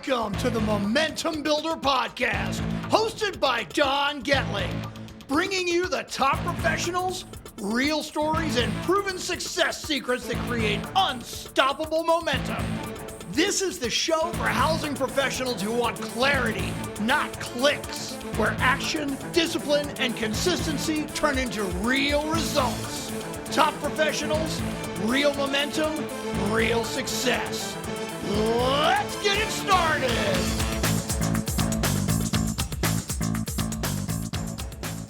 Welcome to the Momentum Builder Podcast, hosted by Don Goettling, bringing you the top professionals, real stories, and proven success secrets that create unstoppable momentum. This is the show for housing professionals who want clarity, not clicks, where action, discipline, and consistency turn into real results. Top professionals, real momentum, real success. Let's get it started.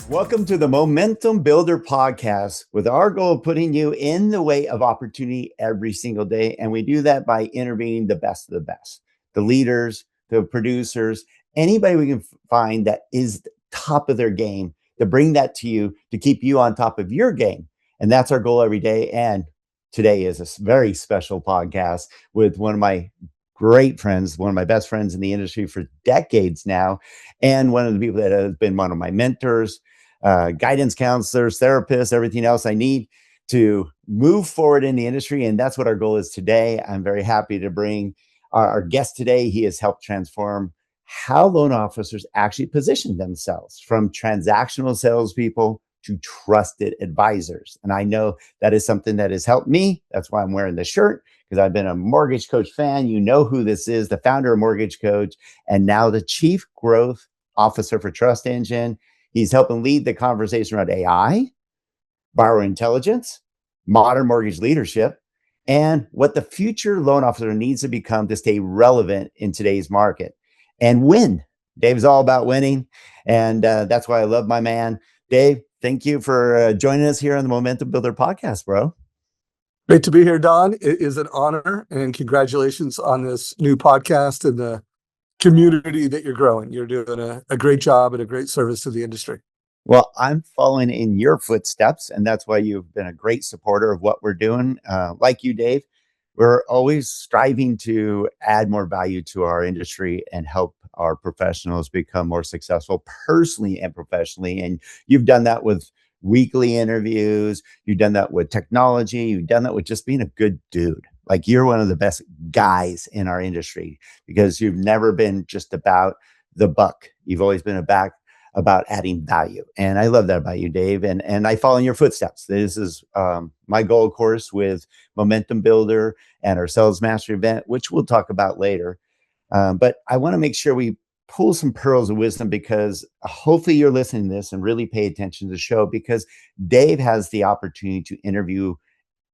Welcome to the Momentum Builder Podcast, with our goal of putting you in the way of opportunity every single day. And we do that by interviewing the best of the best, the leaders, the producers, anybody we can find that is top of their game, to bring that to you, to keep you on top of your game. And that's our goal every day. And today is a very special podcast with one of my great friends, one of my best friends in the industry for decades now, and one of the people that has been one of my mentors, guidance counselors, therapists, everything else I need to move forward in the industry. And that's what our goal is today. I'm very happy to bring our guest today. He has helped transform how loan officers actually position themselves from transactional salespeople to trusted advisors. And I know that is something that has helped me. That's why I'm wearing the shirt, because I've been a Mortgage Coach fan. You know who this is, the founder of Mortgage Coach, and now the Chief Growth Officer for Trust Engine. He's helping lead the conversation around AI, borrower intelligence, modern mortgage leadership, and what the future loan officer needs to become to stay relevant in today's market and win. Dave's all about winning, and that's why I love my man. Dave, thank you for joining us here on the Momentum Builder Podcast, bro. Great to be here, Don. It is an honor, and congratulations on this new podcast and the community that you're growing. You're doing a great job and a great service to the industry. Well, I'm following in your footsteps, and that's why you've been a great supporter of what we're doing. Like you, Dave, we're always striving to add more value to our industry and help our professionals become more successful personally and professionally. And you've done that with weekly interviews. You've done that with technology. You've done that with just being a good dude. Like, you're one of the best guys in our industry, because you've never been just about the buck. You've always been about adding value. And I love that about you, Dave. And I follow in your footsteps. This is my goal, of course, with Momentum Builder and our Sales Mastery event, which we'll talk about later. But I want to make sure we pull some pearls of wisdom, because hopefully you're listening to this and really pay attention to the show, because Dave has the opportunity to interview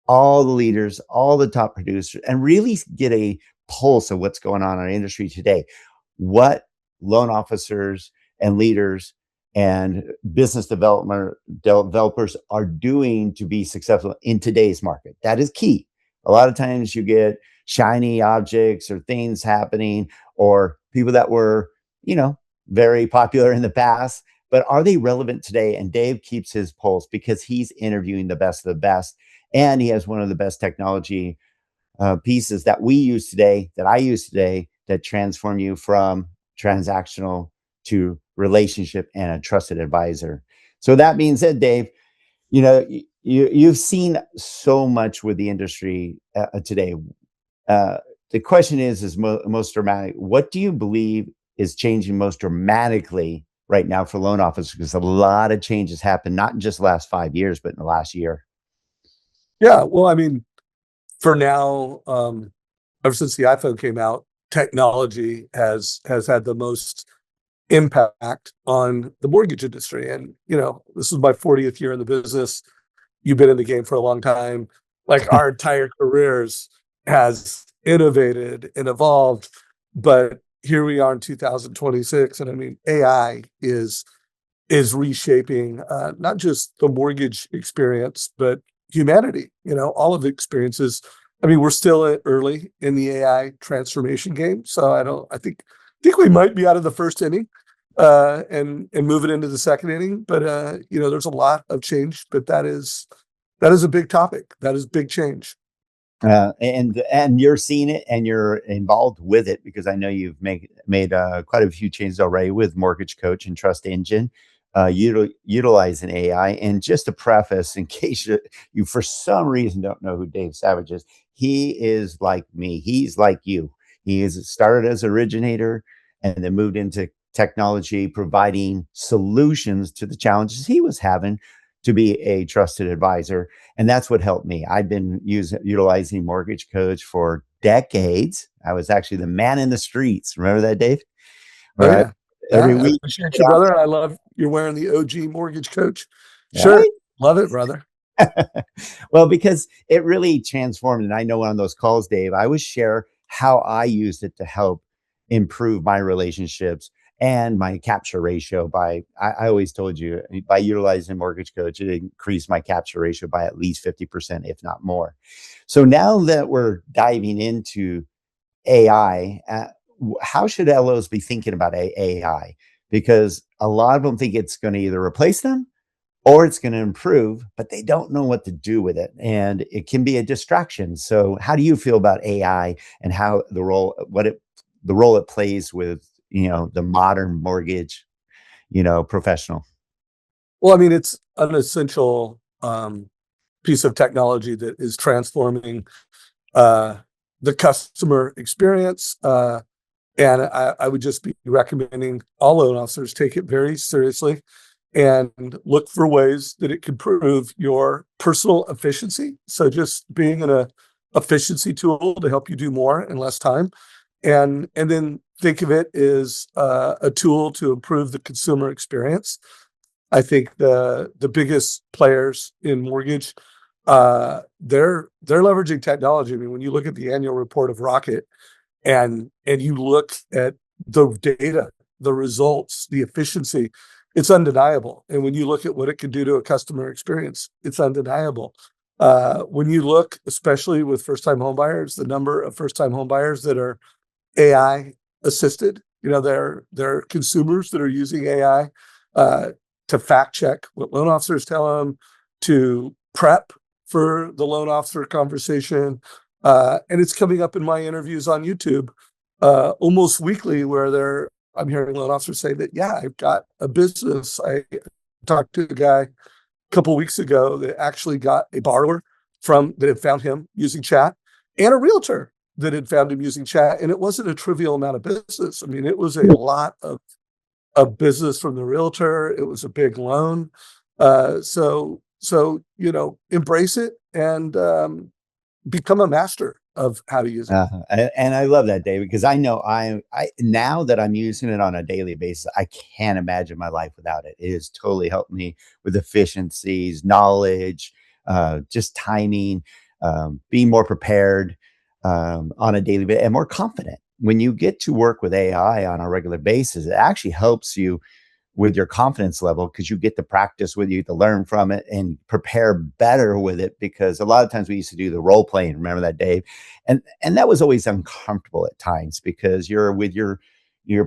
all the leaders, all the top producers, and really get a pulse of what's going on in our industry today. What loan officers and leaders and business developers are doing to be successful in today's market. That is key. A lot of times you get shiny objects or things happening, or people that were, very popular in the past, but are they relevant today? And Dave keeps his pulse, because he's interviewing the best of the best. And he has one of the best technology pieces that we use today, that I use today, that transform you from transactional to relationship and a trusted advisor. So that being said, Dave, you've seen so much with the industry today. The question is most dramatic. What do you believe is changing most dramatically right now for loan officers? Because a lot of changes happened, not in just the last 5 years, but in the last year. Yeah, well, I mean, for now, ever since the iPhone came out, technology has had the most impact on the mortgage industry. And, this is my 40th year in the business. You've been in the game for a long time. Like, our entire careers has innovated and evolved. But here we are in 2026. And I mean, AI is reshaping not just the mortgage experience, but humanity, all of the experiences. I mean, we're still early in the AI transformation game. So I think we might be out of the first inning and moving into the second inning. But there's a lot of change, but that is a big topic. That is big change. And you're seeing it, and you're involved with it, because I know you've made quite a few changes already with Mortgage Coach and Trust Engine, utilizing AI. And just to preface, in case you for some reason don't know who Dave Savage is, he is like me. He's like you. He is started as originator and then moved into technology, providing solutions to the challenges he was having to be a trusted advisor. And that's what helped me. I've been utilizing Mortgage Coach for decades. I was actually the man in the streets. Remember that, Dave? Oh Where yeah. every Yeah, I week, appreciate you, brother. I love you're wearing the OG Mortgage Coach shirt. right? Love it, brother. Well, because it really transformed. And I know on those calls, Dave, I would share how I used it to help improve my relationships and my capture ratio I always told you, by utilizing Mortgage Coach, it increased my capture ratio by at least 50%, if not more. So now that we're diving into AI, how should LOs be thinking about AI? Because a lot of them think it's going to either replace them or it's going to improve, but they don't know what to do with it. And it can be a distraction. So how do you feel about AI and how the role it plays with, the modern mortgage, professional? Well, I mean, it's an essential piece of technology that is transforming uh, the customer experience. And I would just be recommending all loan officers take it very seriously and look for ways that it can improve your personal efficiency. So just being an efficiency tool to help you do more in less time. And then think of it as a tool to improve the consumer experience. I think the biggest players in mortgage, they're leveraging technology. I mean, when you look at the annual report of Rocket and you look at the data, the results, the efficiency, it's undeniable. And when you look at what it can do to a customer experience, it's undeniable. When you look, especially with first-time homebuyers, the number of first-time homebuyers that are AI assisted, they're consumers that are using AI to fact check what loan officers tell them, to prep for the loan officer conversation. And it's coming up in my interviews on YouTube almost weekly, where I'm hearing loan officers say that, yeah, I've got a business. I talked to a guy a couple of weeks ago that actually got a borrower that had found him using chat, and a realtor that had found him using chat. And it wasn't a trivial amount of business. I mean, it was a lot of business from the realtor. It was a big loan. So embrace it and become a master of how to use it. And I love that, David, because I know I now that I'm using it on a daily basis, I can't imagine my life without it. It has totally helped me with efficiencies, knowledge, just timing, being more prepared on a daily basis and more confident. When you get to work with AI on a regular basis, it actually helps you with your confidence level because you get to practice with you to learn from it and prepare better with it. Because a lot of times we used to do the role playing. Remember that, Dave? And that was always uncomfortable at times because you're with your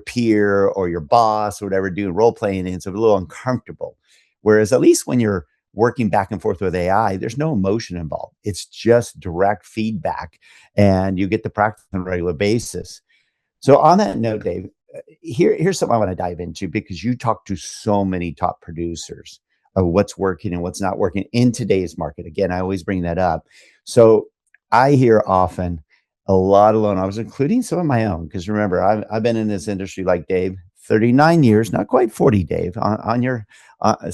peer or your boss or whatever doing role playing, and it's a little uncomfortable. Whereas at least when you're working back and forth with AI, there's no emotion involved. It's just direct feedback, and you get to practice on a regular basis. So on that note, Dave, here's something I want to dive into because you talk to so many top producers of what's working and what's not working in today's market. Again, I always bring that up. So I hear often a lot of loan officers, including some of my own, because remember, I've been in this industry like Dave, 39 years, not quite 40, Dave, on your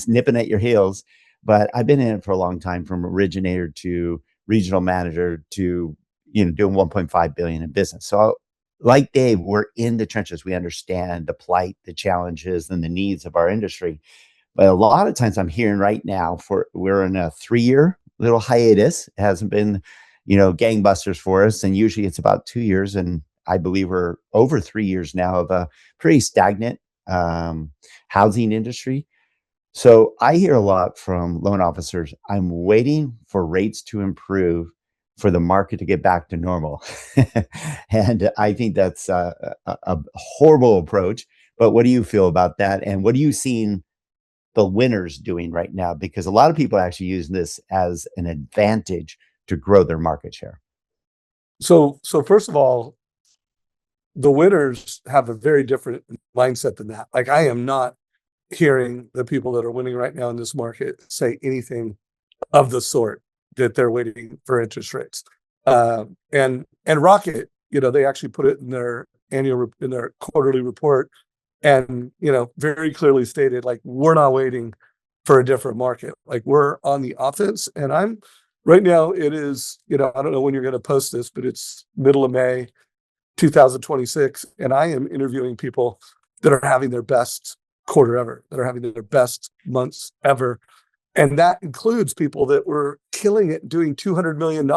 nipping at your heels, but I've been in it for a long time, from originator to regional manager to doing 1.5 billion in business. So like Dave, we're in the trenches. We understand the plight, the challenges, and the needs of our industry. But a lot of times I'm hearing right now we're in a 3-year little hiatus. It hasn't been, gangbusters for us. And usually it's about 2 years. And I believe we're over 3 years now of a pretty stagnant housing industry. So I hear a lot from loan officers, I'm waiting for rates to improve for the market to get back to normal. And I think that's a horrible approach. But what do you feel about that? And what are you seeing the winners doing right now? Because a lot of people are actually using this as an advantage to grow their market share. So first of all, the winners have a very different mindset than that. Like, I am not hearing the people that are winning right now in this market say anything of the sort, that they're waiting for interest rates. And Rocket they actually put it in their in their quarterly report, and very clearly stated, like, we're not waiting for a different market. Like, we're on the offense. And I'm right now, it is, I don't know when you're going to post this, but it's middle of May 2026, and I am interviewing people that are having their best quarter ever, that are having their best months ever. And that includes people that were killing it, doing $200 million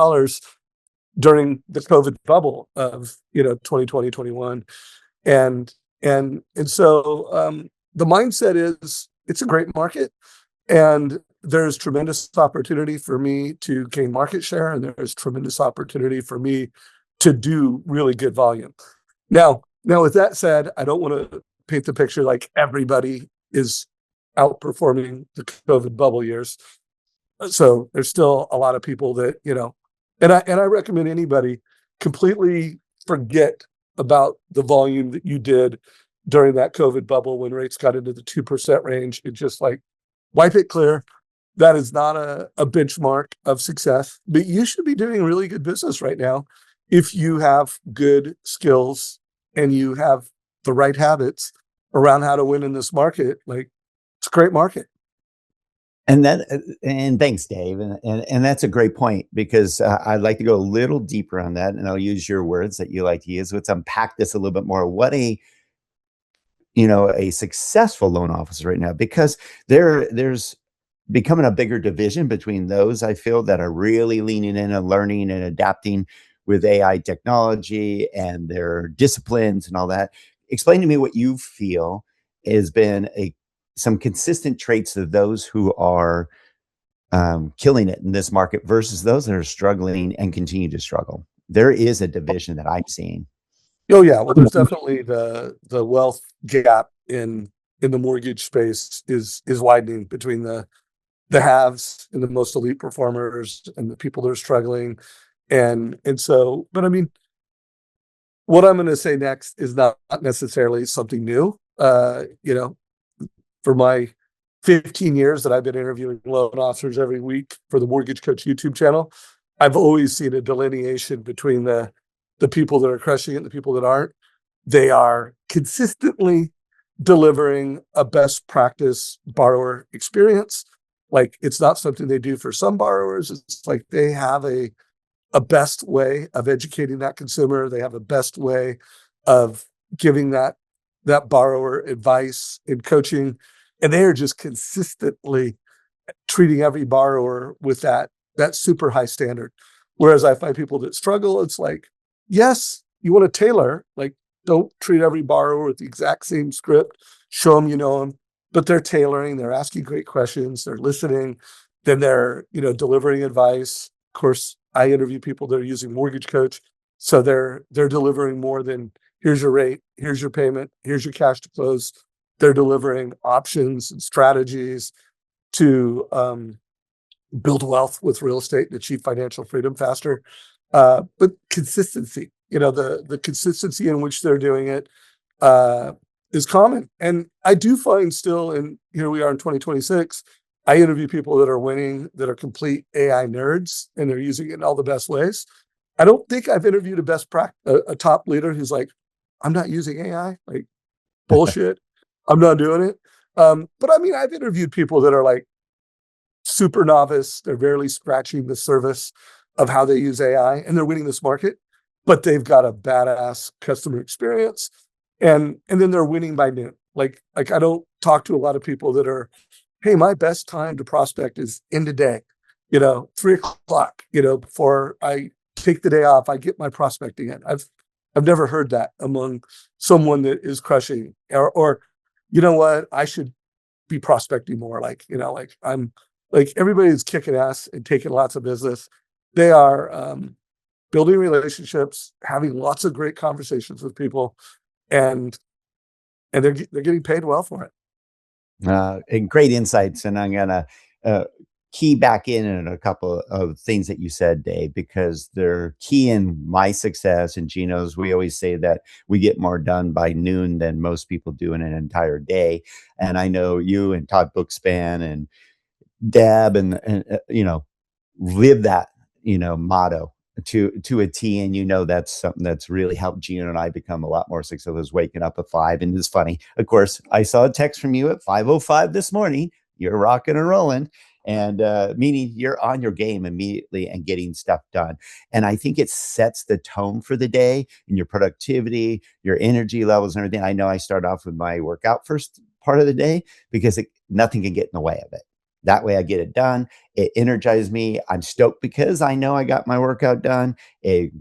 during the COVID bubble of 2020, 21. And so the mindset is, it's a great market, and there's tremendous opportunity for me to gain market share, and there's tremendous opportunity for me to do really good volume. Now with that said, I don't want to paint the picture like everybody is outperforming the COVID bubble years. So there's still a lot of people that, and I recommend anybody completely forget about the volume that you did during that COVID bubble when rates got into the 2% range. It just, like, wipe it clear. That is not a benchmark of success, but you should be doing really good business right now if you have good skills and you have the right habits around how to win in this market. Like, it's a great market. And thanks, Dave. And that's a great point, because I'd like to go a little deeper on that, and I'll use your words that you like to use. Let's unpack this a little bit more. What a successful loan officer right now, because there's becoming a bigger division between those, I feel, that are really leaning in and learning and adapting with AI technology and their disciplines and all that. Explain to me what you feel has been some consistent traits of those who are killing it in this market versus those that are struggling and continue to struggle. There is a division that I'm seeing. Oh yeah, well, there's definitely the wealth gap in the mortgage space is widening between the haves and the most elite performers and the people that are struggling. And so, but I mean, what I'm going to say next is not necessarily something new. For my 15 years that I've been interviewing loan officers every week for the Mortgage Coach YouTube channel, I've always seen a delineation between the people that are crushing it and the people that aren't. They are consistently delivering a best practice borrower experience. Like, it's not something they do for some borrowers. It's like they have a best way of educating that consumer. They have a best way of giving that borrower advice and coaching. And they are just consistently treating every borrower with that super high standard. Whereas I find people that struggle, it's like, yes, you want to tailor, like, don't treat every borrower with the exact same script, show them you know them, but they're tailoring, they're asking great questions, they're listening, then they're, delivering advice. Of course, I interview people that are using Mortgage Coach, so they're delivering more than, here's your rate, here's your payment, here's your cash to close. They're delivering options and strategies to build wealth with real estate and achieve financial freedom faster. But consistency, the consistency in which they're doing it is common. And I do find still, and here we are in 2026, I interview people that are winning, that are complete AI nerds, and they're using it in all the best ways. I don't think I've interviewed a top leader who's like, I'm not using AI, like, bullshit. I'm not doing it. But I mean, I've interviewed people that are like super novice. They're barely scratching the surface of how they use AI, and they're winning this market, but they've got a badass customer experience. And then they're winning by noon. Like I don't talk to a lot of people that are, hey, my best time to prospect is in the day, 3:00, before I take the day off, I get my prospecting in. I've never heard that among someone that is crushing, or you know what, I should be prospecting more. Like, I'm like, everybody's kicking ass and taking lots of business. They are building relationships, having lots of great conversations with people, and they're getting paid well for it. And great insights. And I'm going to key back in a couple of things that you said, Dave, because they're key in my success and Gino's. We always say that we get more done by noon than most people do in an entire day. And I know you and Todd Bookspan and Deb and live that, motto. to a T, and that's something that's really helped Gina and I become a lot more successful. Is waking up at 5, and it's funny. Of course, I saw a text from you at 5:05 this morning. You're rocking and rolling, and meaning you're on your game immediately and getting stuff done. And I think it sets the tone for the day and your productivity, your energy levels, and everything. I know I start off with my workout first part of the day because nothing can get in the way of it. That way I get it done. It energizes me. I'm stoked because I know I got my workout done. It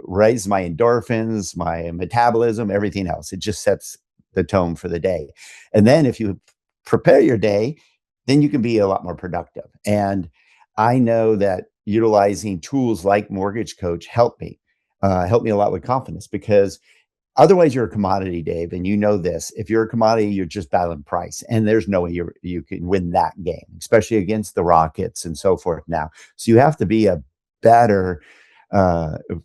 raises my endorphins, my metabolism, everything else. It just sets the tone for the day. And then if you prepare your day, then you can be a lot more productive. And I know that utilizing tools like Mortgage Coach help me a lot with confidence, because otherwise, you're a commodity, Dave, and you know this. If you're a commodity, you're just battling price, and there's no way you can win that game, especially against the Rockets and so forth now. So you have to be a better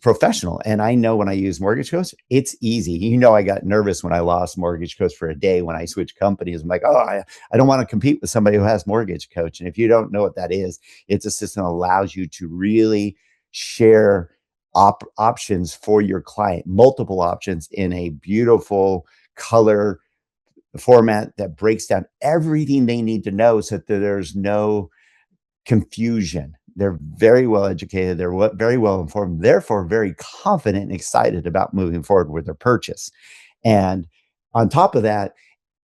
professional. And I know when I use Mortgage Coach, it's easy. I got nervous when I lost Mortgage Coach for a day when I switched companies. I'm like, I don't want to compete with somebody who has Mortgage Coach. And if you don't know what that is, it's a system that allows you to really share options for your client, multiple options in a beautiful color format that breaks down everything they need to know so that there's no confusion. They're very well educated, they're very well informed, therefore very confident and excited about moving forward with their purchase. And on top of that,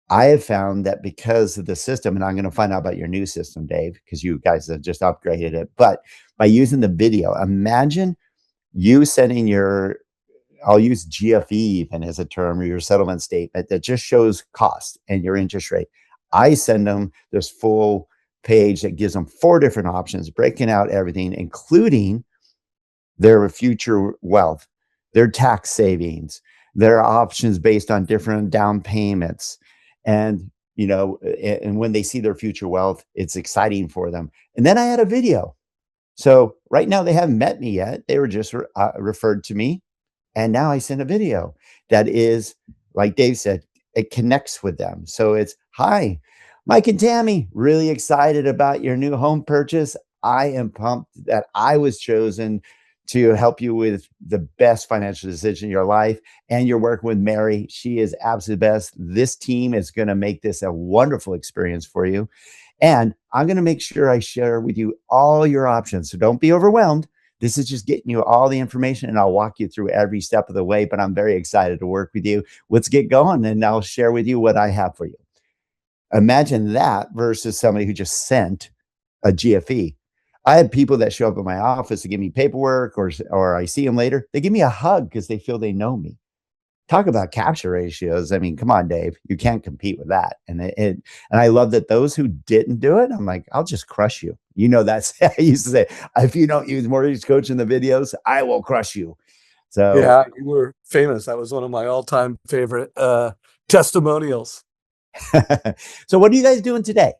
I have found that because of the system, and I'm going to find out about your new system, Dave, because you guys have just upgraded it, but by using the video, imagine you sending I'll use GFE even as a term, or your settlement statement that just shows cost and your interest rate. I send them this full page that gives them 4 different options, breaking out everything, including their future wealth, their tax savings, their options based on different down payments. And, and when they see their future wealth, it's exciting for them. And then I had a video. So right now they haven't met me yet. They were just referred to me. And now I send a video that is, like Dave said, it connects with them. So it's, hi, Mike and Tammy, really excited about your new home purchase. I am pumped that I was chosen to help you with the best financial decision in your life. And you're working with Mary. She is absolutely best. This team is going to make this a wonderful experience for you. And I'm going to make sure I share with you all your options. So don't be overwhelmed. This is just getting you all the information, and I'll walk you through every step of the way. But I'm very excited to work with you. Let's get going, and I'll share with you what I have for you. Imagine that versus somebody who just sent a GFE. I had people that show up in my office to give me paperwork, or I see them later. They give me a hug because they feel they know me. Talk about capture ratios. I mean, come on, Dave, you can't compete with that. And I love that those who didn't do it, I'm like, I'll just crush you. That's, I used to say, if you don't use Mortgage Coach in the videos, I will crush you. So yeah, you were famous. That was one of my all-time favorite testimonials. So what are you guys doing today?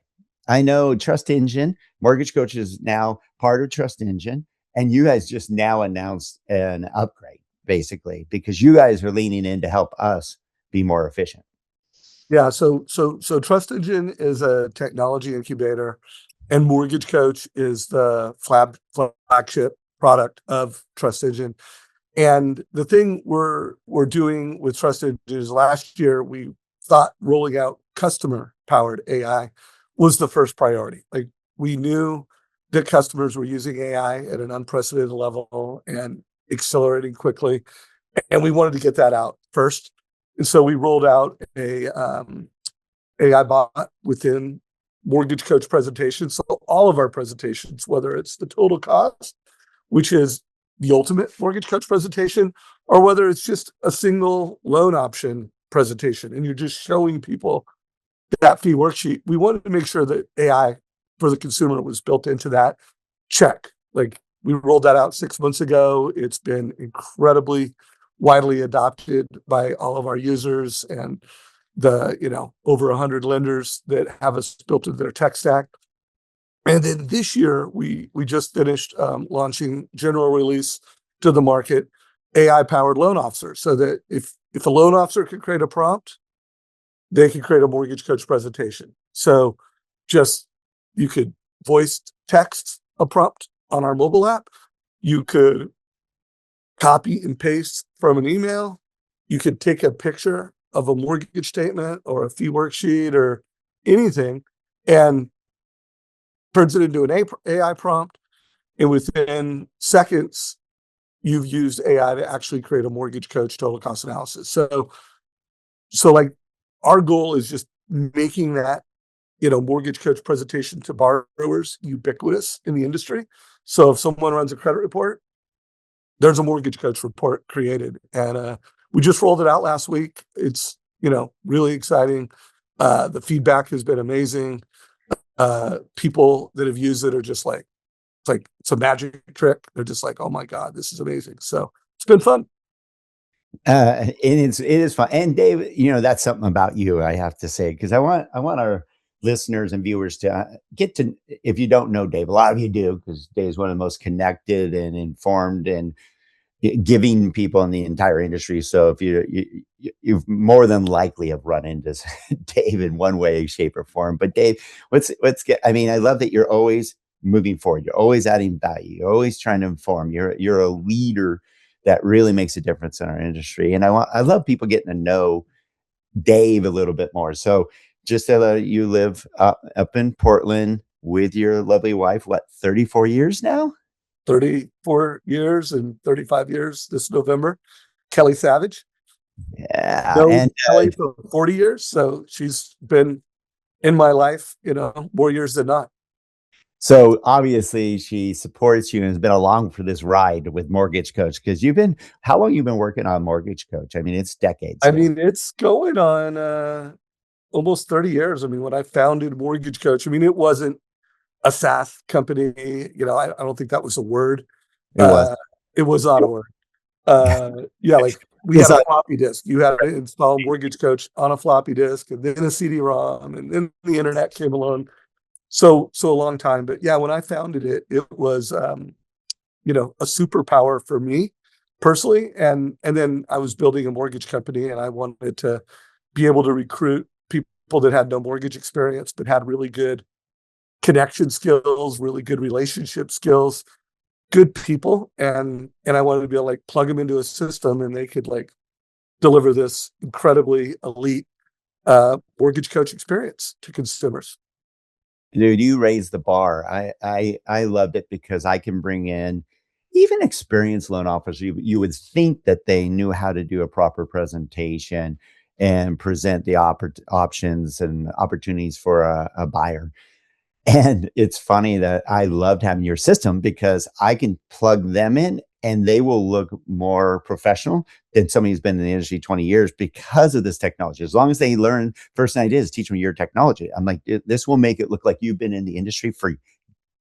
I know Trust Engine, Mortgage Coach is now part of Trust Engine, and you guys just now announced an upgrade, basically, because you guys are leaning in to help us be more efficient. Yeah, so Trust Engine is a technology incubator, and Mortgage Coach is the flagship product of Trust Engine. And the thing we're doing with Trust Engine is, last year we thought rolling out customer-powered AI was the first priority. Like, we knew that customers were using AI at an unprecedented level and accelerating quickly, and we wanted to get that out first. And so we rolled out a AI bot within Mortgage Coach presentations. So all of our presentations, whether it's the total cost, which is the ultimate Mortgage Coach presentation, or whether it's just a single loan option presentation, and you're just showing people that fee worksheet, we wanted to make sure that AI for the consumer was built into that. Check. Like, we rolled that out 6 months ago. It's been incredibly widely adopted by all of our users and the over 100 lenders that have us built into their tech stack. And then this year, we just finished launching general release to the market AI-powered loan officer, so that if a loan officer could create a prompt, they could create a Mortgage Coach presentation. So you could voice text a prompt on our mobile app. You could copy and paste from an email. You could take a picture of a mortgage statement or a fee worksheet or anything and turns it into an AI prompt. And within seconds, you've used AI to actually create a mortgage coach total cost analysis. So like our goal is just making that, mortgage coach presentation to borrowers ubiquitous in the industry. So if someone runs a credit report, there's a mortgage coach report created. And we just rolled it out last week. It's, really exciting. The feedback has been amazing. People that have used it are just like, it's a magic trick. They're just like, oh my God, this is amazing. So it's been fun. And it is fun. And Dave, that's something about you, I have to say, because I want our listeners and viewers to get to, if you don't know Dave, a lot of you do, because Dave is one of the most connected and informed and giving people in the entire industry. So if you've more than likely have run into Dave in one way, shape, or form. But Dave, let's get. I mean, I love that you're always moving forward. You're always adding value. You're always trying to inform. You're a leader that really makes a difference in our industry. And I love people getting to know Dave a little bit more. So just that you live up in Portland with your lovely wife, what, 34 years now? 34 years and 35 years this November. Kelly Savage. Yeah. Known And Kelly for 40 years. So she's been in my life, more years than not. so obviously she supports you and has been along for this ride with Mortgage Coach, because how long you been working on Mortgage Coach? I mean, it's decades I now. mean, it's going on almost 30 years. I mean, when I founded Mortgage Coach, I mean, it wasn't a SaaS company. I don't think that was a word. It was. It was not a word. Yeah, like we It's had a like, floppy disk. You had to install Mortgage Coach on a floppy disk, and then a CD-ROM, and then the internet came along. So a long time. But yeah, when I founded it, it was a superpower for me personally. And then I was building a mortgage company, and I wanted to be able to recruit people that had no mortgage experience but had really good connection skills, really good relationship skills, good people, and I wanted to be able to like plug them into a system, and they could like deliver this incredibly elite mortgage coach experience to consumers. dude, you raised the bar. I loved it because I can bring in even experienced loan officers. You would think that they knew how to do a proper presentation and present the options and opportunities for a buyer. And it's funny that I loved having your system because I can plug them in and they will look more professional than somebody who's been in the industry 20 years because of this technology. As long as they learn, first thing I did is teach them your technology. I'm like, this will make it look like you've been in the industry for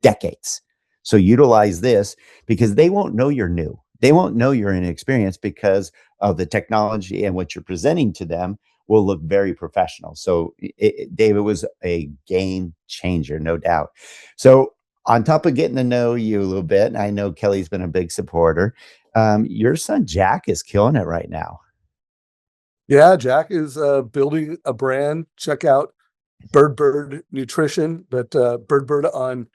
decades. So utilize this because they won't know you're new. They won't know you're inexperienced because of the technology, and what you're presenting to them will look very professional. So David was a game changer, no doubt. So on top of getting to know you a little bit, and I know Kelly's been a big supporter, your son Jack is killing it right now. Yeah, Jack is building a brand. Check out Bird Nutrition, but Bird on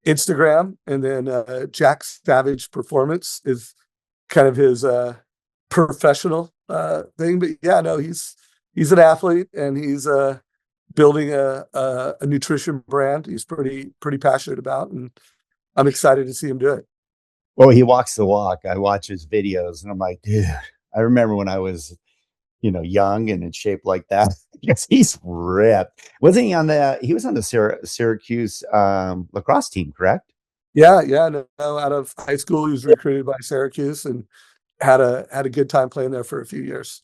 Instagram, and then Jack Savage Performance is kind of his professional thing. But yeah, no, he's an athlete, and he's building a nutrition brand. He's pretty passionate about, and I'm excited to see him do it. Well, he walks the walk. I watch his videos and I'm like, dude, I remember when I was, young and in shape like that. Yes, he's ripped. Wasn't he was on the Syracuse lacrosse team, correct? Yeah, no, out of high school, he was recruited by Syracuse and had a good time playing there for a few years.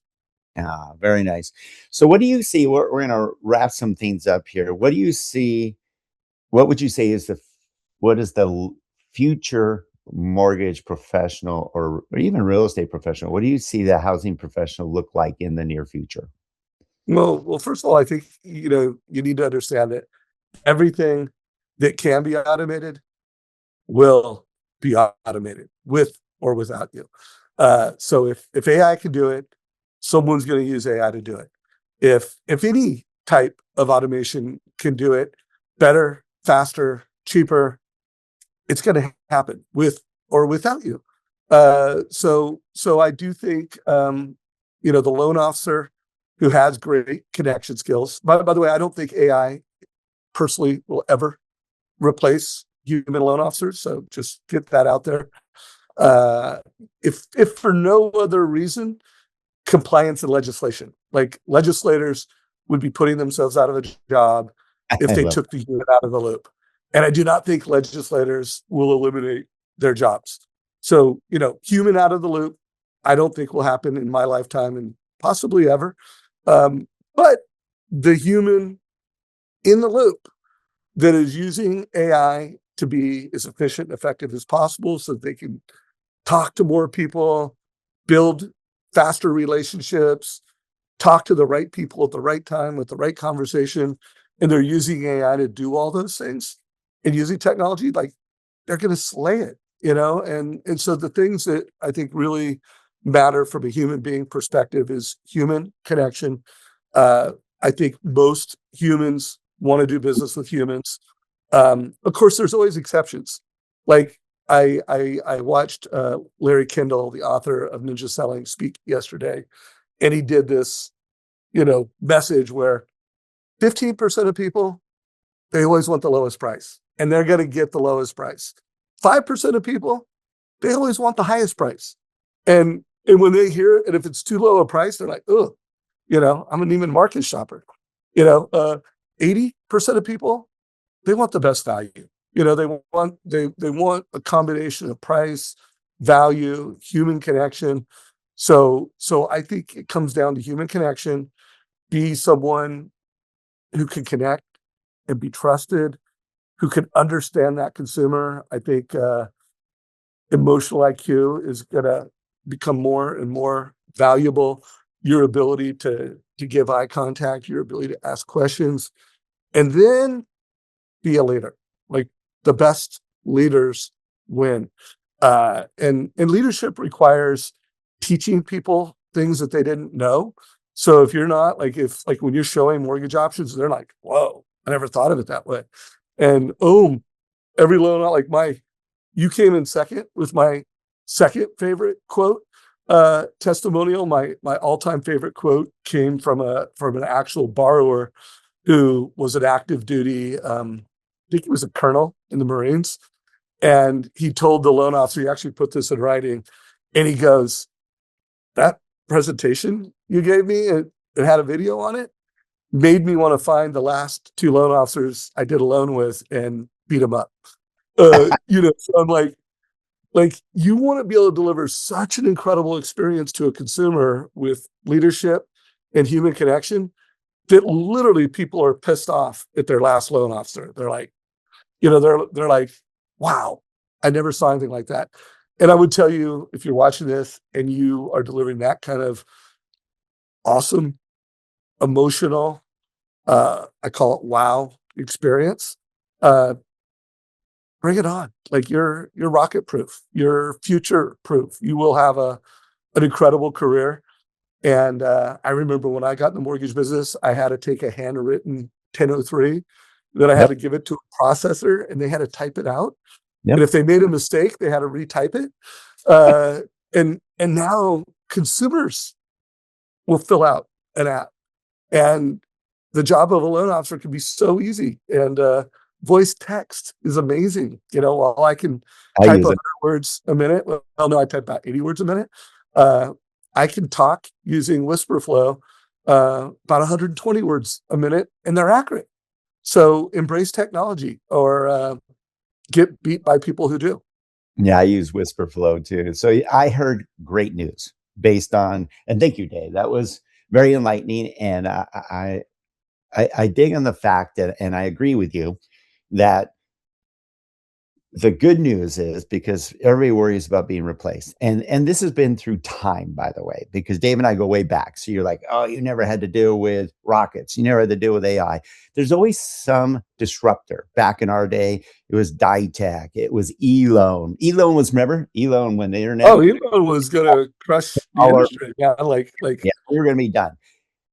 Ah, very nice. So what do you see? We're going to wrap some things up here. What do you see? What would you say is what is the future mortgage professional or even real estate professional? What do you see the housing professional look like in the near future? Well, first of all, I think you need to understand that everything that can be automated will be automated with or without you. So if AI can do it, someone's going to use AI to do it. If any type of automation can do it better, faster, cheaper, it's going to happen with or without you. So I do think, the loan officer who has great connection skills. By the way, I don't think AI personally will ever replace human loan officers. So just get that out there. Uh, if for no other reason, compliance and legislation, like legislators would be putting themselves out of a job if I they love took the human out of the loop. And I do not think legislators will eliminate their jobs. So, human out of the loop, I don't think will happen in my lifetime and possibly ever. But the human in the loop that is using AI to be as efficient and effective as possible so that they can talk to more people, build faster relationships, talk to the right people at the right time with the right conversation, and they're using AI to do all those things and using technology, like they're going to slay it, and so the things that I think really matter from a human being perspective is human connection. Uh, I think most humans want to do business with humans. Of course, there's always exceptions. Like I watched Larry Kendall, the author of Ninja Selling, speak yesterday, and he did this, message where 15% of people, they always want the lowest price, and they're going to get the lowest price. 5% of people, they always want the highest price, and when they hear it, and if it's too low a price, they're like, oh, I'm an Neiman Marcus shopper. 80% of people, they want the best value. They want a combination of price, value, human connection. So I think it comes down to human connection. Be someone who can connect and be trusted, who can understand that consumer. I think emotional IQ is going to become more and more valuable. Your ability to give eye contact, your ability to ask questions, and then be a leader. Like the best leaders win. And leadership requires teaching people things that they didn't know. So if you're not like when you're showing mortgage options, they're like, whoa, I never thought of it that way. And every loan out, you came in second with my second favorite quote testimonial. My all-time favorite quote came from an actual borrower who was an active duty, I think he was a colonel in the Marines. And he told the loan officer, he actually put this in writing, and he goes, that presentation you gave me, it had a video on it, made me want to find the last two loan officers I did a loan with and beat them up. So I'm like you want to be able to deliver such an incredible experience to a consumer with leadership and human connection that literally people are pissed off at their last loan officer. They're like, they're like, wow, I never saw anything like that. And I would tell you, if you're watching this and you are delivering that kind of awesome, emotional, I call it wow experience, bring it on. Like you're rocket proof, you're future proof. You will have an incredible career. And I remember when I got in the mortgage business, I had to take a handwritten 1003. Then I had Yep. to give it to a processor, and they had to type it out. Yep. And if they made a mistake, they had to retype it. And now consumers will fill out an app, and the job of a loan officer can be so easy. And voice text is amazing. While I can I type use 100 it. words a minute, well, no, I type about 80 words a minute. I can talk using whisper flow about 120 words a minute, and they're accurate. So embrace technology, or get beat by people who do. Yeah, I use Whisperflow too. So I heard great news based on, and thank you, Dave. That was very enlightening, and I dig on the fact that, and I agree with you that the good news is, because everybody worries about being replaced, and this has been through time, by the way, because Dave and I go way back. So you're like, oh, you never had to deal with rockets, you never had to deal with AI. There's always some disruptor. Back in our day, it was DieTech, it was E-loan. E-loan was, remember E-loan, when the internet, Oh, Elon was going to crush the all our, industry. Yeah, yeah, we were going to be done.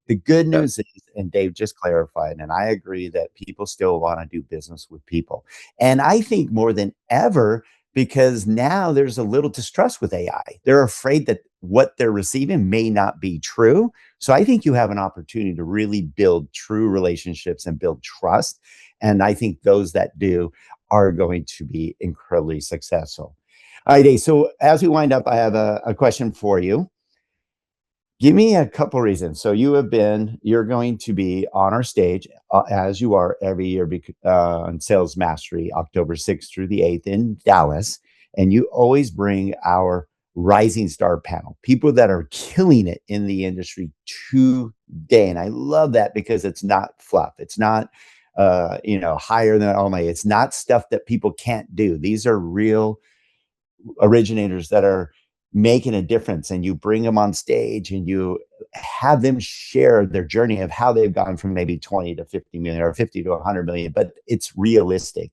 The good yeah. news is, and Dave just clarified, and I agree, that people still want to do business with people. And I think more than ever, because now there's a little distrust with AI. They're afraid that what they're receiving may not be true. So I think you have an opportunity to really build true relationships and build trust. And I think those that do are going to be incredibly successful. All right, Dave. So as we wind up, I have a question for you. Give me a couple reasons. So you're going to be on our stage as you are every year on Sales Mastery, October 6th through the 8th in Dallas. And you always bring our rising star panel, people that are killing it in the industry today. And I love that because it's not fluff. It's not, higher than all my, it's not stuff that people can't do. These are real originators that are making a difference, and you bring them on stage and you have them share their journey of how they've gone from maybe 20 to 50 million or 50 to 100 million, but it's realistic.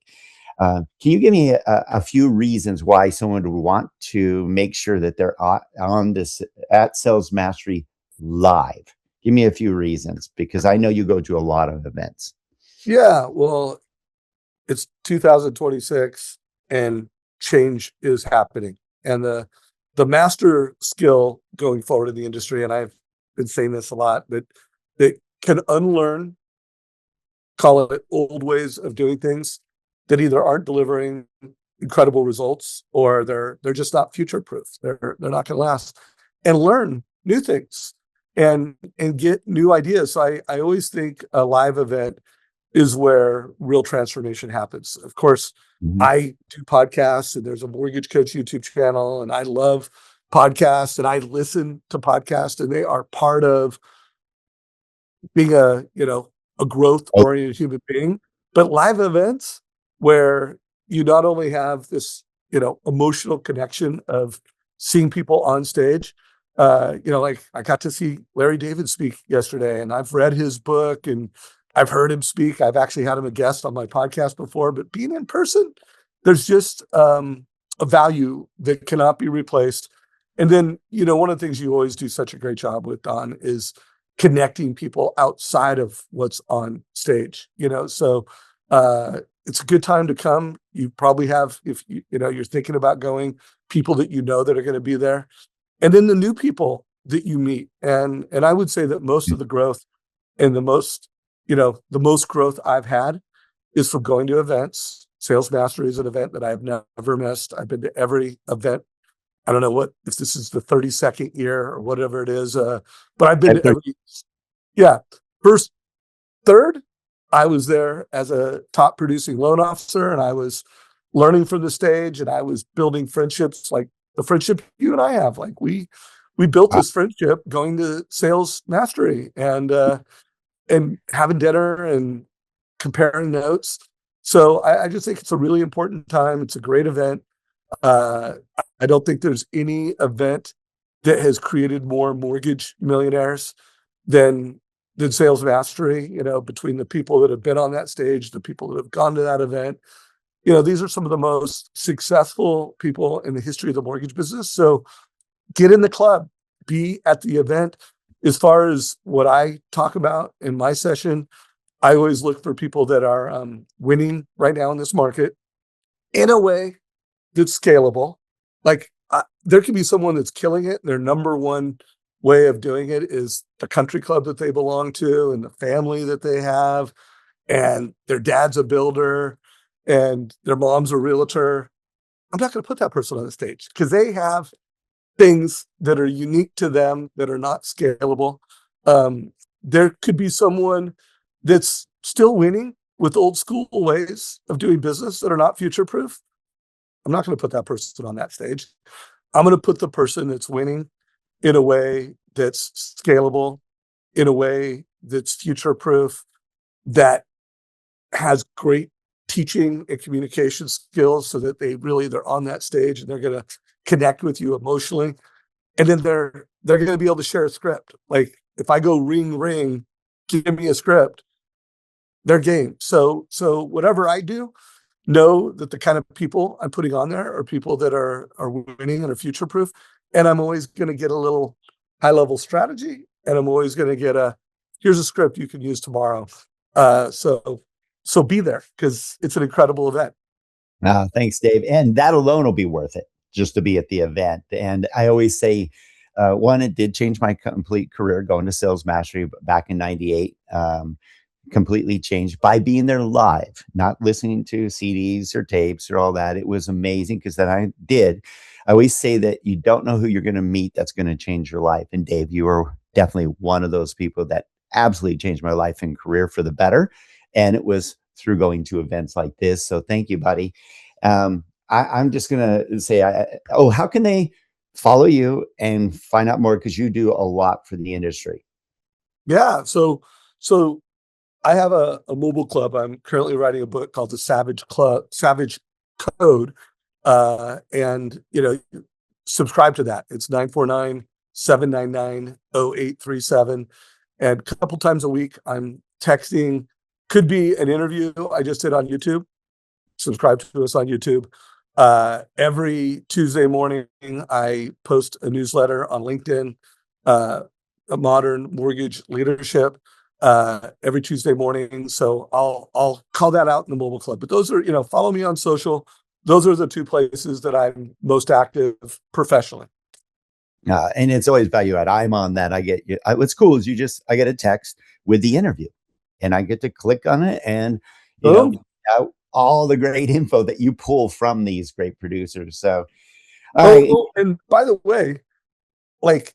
Can you give me a few reasons why someone would want to make sure that they're on this at Sales Mastery live? Give me a few reasons, because I know you go to a lot of events. Yeah, well, it's 2026 and change is happening. And the master skill going forward in the industry, and I've been saying this a lot, but they can unlearn, call it old ways of doing things that either aren't delivering incredible results or they're just not future proof. They're not going to last, and learn new things and get new ideas. So I always think a live event is where real transformation happens. Of course, I do podcasts, and there's a Mortgage Coach YouTube channel, and I love podcasts, and I listen to podcasts, and they are part of being a growth oriented human being. But live events where you not only have this, emotional connection of seeing people on stage, like I got to see Larry David speak yesterday, and I've read his book and I've heard him speak. I've actually had him a guest on my podcast before, but being in person, there's just a value that cannot be replaced. And then, one of the things you always do such a great job with, Don, is connecting people outside of what's on stage, so it's a good time to come. You probably have, if you're thinking about going, people that that are going to be there, and then the new people that you meet. And I would say that most of the growth and the most growth I've had is from going to events. Sales Mastery is an event that I have never missed. I've been to every event. I don't know if this is the 32nd year or whatever it is, but I've been to every, first, third, I was there as a top producing loan officer, and I was learning from the stage, and I was building friendships like the friendship you and I have. Like we built this friendship going to Sales Mastery and having dinner and comparing notes. So I just think it's a really important time. It's a great event. I don't think there's any event that has created more mortgage millionaires than Sales Mastery, between the people that have been on that stage, the people that have gone to that event. These are some of the most successful people in the history of the mortgage business. So get in the club, be at the event. As far as what I talk about in my session, I always look for people that are winning right now in this market in a way that's scalable. Like there could be someone that's killing it. Their number one way of doing it is the country club that they belong to and the family that they have, and their dad's a builder and their mom's a realtor. I'm not going to put that person on the stage because they have things that are unique to them that are not scalable. There could be someone that's still winning with old school ways of doing business that are not future proof. I'm not going to put that person on that stage. I'm going to put the person that's winning in a way that's scalable, in a way that's future proof, that has great teaching and communication skills so that they're on that stage and they're going to connect with you emotionally. And then they're going to be able to share a script. Like if I go ring, ring, give me a script, they're game. So whatever I do, know that the kind of people I'm putting on there are people that are winning and are future proof. And I'm always going to get a little high level strategy. And I'm always going to get here's a script you can use tomorrow. So be there because it's an incredible event. Thanks, Dave. And that alone will be worth it just to be at the event. And I always say, one, it did change my complete career going to Sales Mastery back in 98. Completely changed by being there live, not listening to CDs or tapes or all that. It was amazing because then I always say that you don't know who you're going to meet that's going to change your life. And Dave, you are definitely one of those people that absolutely changed my life and career for the better. And it was through going to events like this. So thank you, buddy. I'm just going to say, how can they follow you and find out more? Because you do a lot for the industry. Yeah. So I have a mobile club. I'm currently writing a book called the Savage Code. And subscribe to that. It's 949-799-0837. And a couple times a week, I'm texting, could be an interview I just did on YouTube. Subscribe to us on YouTube. Every Tuesday morning, I post a newsletter on LinkedIn, a modern mortgage leadership, every Tuesday morning. So I'll call that out in the mobile club. But those are, follow me on social. Those are the two places that I'm most active professionally. And it's always value add. I'm on that. What's cool is I get a text with the interview and I get to click on it and, all the great info that you pull from these great producers. So, and by the way, like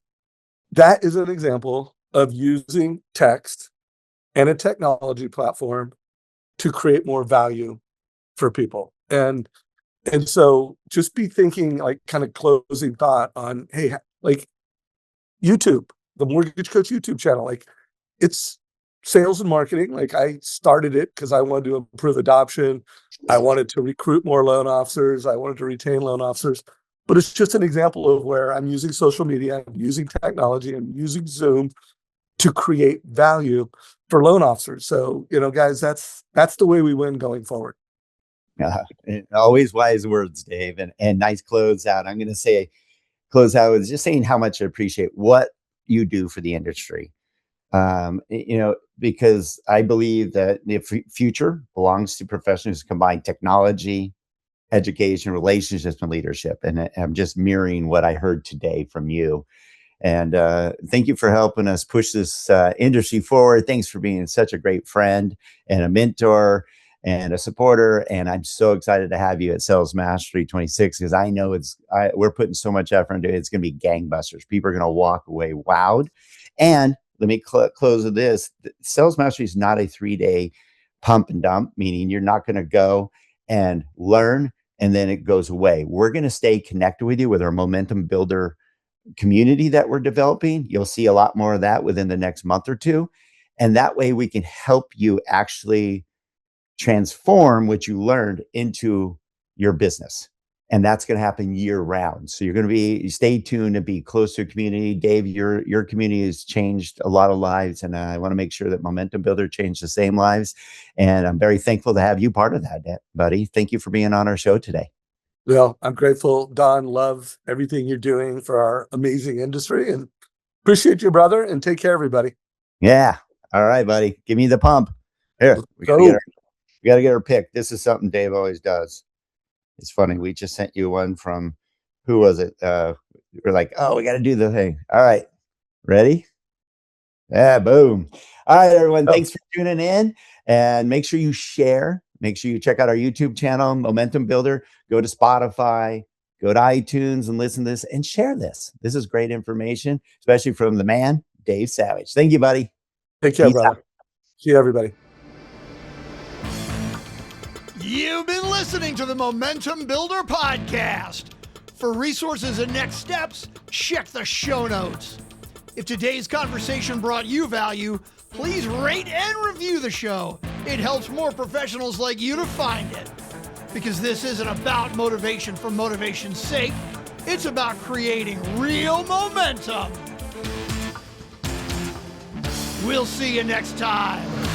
that is an example of using text and a technology platform to create more value for people. And so just be thinking like kind of closing thought on, hey, like YouTube, the Mortgage Coach YouTube channel, like it's sales and marketing. Like I started it because I wanted to improve adoption. I wanted to recruit more loan officers. I wanted to retain loan officers. But it's just an example of where I'm using social media, I'm using technology, I'm using Zoom to create value for loan officers. So, guys, that's the way we win going forward. Always wise words, Dave, and nice close out. I'm going to close out with just saying how much I appreciate what you do for the industry. Because I believe that the future belongs to professionals who combine technology, education, relationships, and leadership. And I'm just mirroring what I heard today from you. And thank you for helping us push this industry forward. Thanks for being such a great friend and a mentor and a supporter. And I'm so excited to have you at Sales Mastery 26 because I know we're putting so much effort into it. It's going to be gangbusters. People are going to walk away wowed. And let me close with this. Sales Mastery is not a 3-day pump and dump, meaning you're not going to go and learn and then it goes away. We're going to stay connected with you with our Momentum Builder community that we're developing. You'll see a lot more of that within the next month or two. And that way we can help you actually transform what you learned into your business. And that's going to happen year round. So you're going to stay tuned and be close to a community. Dave, your community has changed a lot of lives. And I want to make sure that Momentum Builder changed the same lives. And I'm very thankful to have you part of that, buddy. Thank you for being on our show today. Well, I'm grateful, Don. Love everything you're doing for our amazing industry and appreciate you, brother. And take care, everybody. Yeah. All right, buddy. Give me the pump. Here, we got to get our pick. This is something Dave always does. It's funny. We just sent you one from, who was it? We're like, oh, we got to do the thing. All right. Ready? Yeah, boom. All right, everyone. Thanks for tuning in. And make sure you share. Make sure you check out our YouTube channel, Momentum Builder. Go to Spotify, go to iTunes and listen to this and share this. This is great information, especially from the man, Dave Savage. Thank you, buddy. Take care, brother. See you, everybody. You've been listening to the Momentum Builder podcast. For resources and next steps, check the show notes. If today's conversation brought you value, please rate and review the show. It helps more professionals like you to find it. Because this isn't about motivation for motivation's sake. It's about creating real momentum. We'll see you next time.